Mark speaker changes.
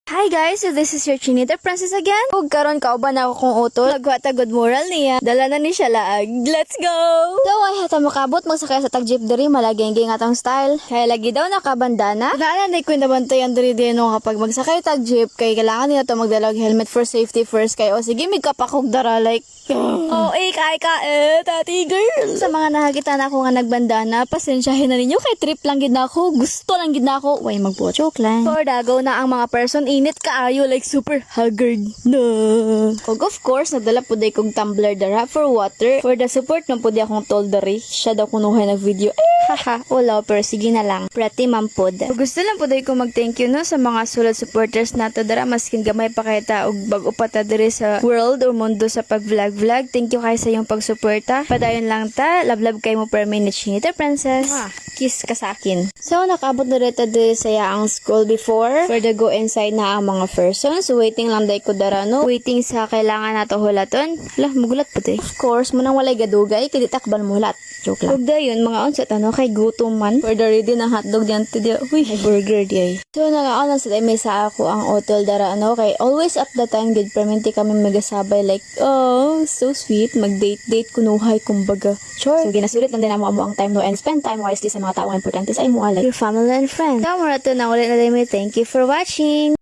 Speaker 1: Hi guys, so this is your Chinita Princess again. Huwag karon kauban ako kung utol. Nagwata good moral niya. Dala na ni siya laag. Let's go! So ay hata makabot magsakay sa tag-jeep diri malageng-geng atang style. Kaya lagi daw nakabandana. Naalan na ko nabantayan diri din no kapag magsakay tag-jeep kay kailangan nila to magdalag helmet for safety first kay o sige migkapakog dara like oh, kay tati girl. Sa mga nakakita na ako nga nagbandana, pasensyahin na ninyo kay trip lang gid na ako. Gusto lang gid na ako. Way magpo-joke lang. For dagaw na ang mga person init kaayo like super haggard no. Kung of course nagdala po day kong tumbler dara for water. For the support man po di akong told dari. Siya daw kunuhay ng video. Haha, wala pero sige na lang. Prati mampod. Gusto lang po day ko mag-thank you no sa mga solid supporters nato dara maskin gamay pa kay ta og bag-o pa ta diri sa world or mundo sa pag-vlog. Thank you kayo sa iyong pagsuporta. Padayon lang ta. Love kayo mo per minute, Chinita Princess. Kiss ka sa akin. So, nakabot na rito din sa yaang school before. For the go inside na ang mga persons. Waiting lang day ko dara, no? Waiting sa kailangan nato hulaton. Mugulat po day. Of course, munang walay gadugay. Kaya takban mo hulat. Joke lang. Huwag dayon, mga unsat, kay gutom man. For the ready ng hotdog diyan, tidiyo. Uy, burger diay. So, nakakaon sa may sa ako ang hotel dara, kay always at the time, good perminti kami magasabay like, oh, so sweet, mag-date kunuhay kumbaga. Sure. So, ginasulit lang din mo ang time no and spend time wisely sa mga taong importante sa imo like your family and friends. So, mura to na ulit na dami. Thank you for watching.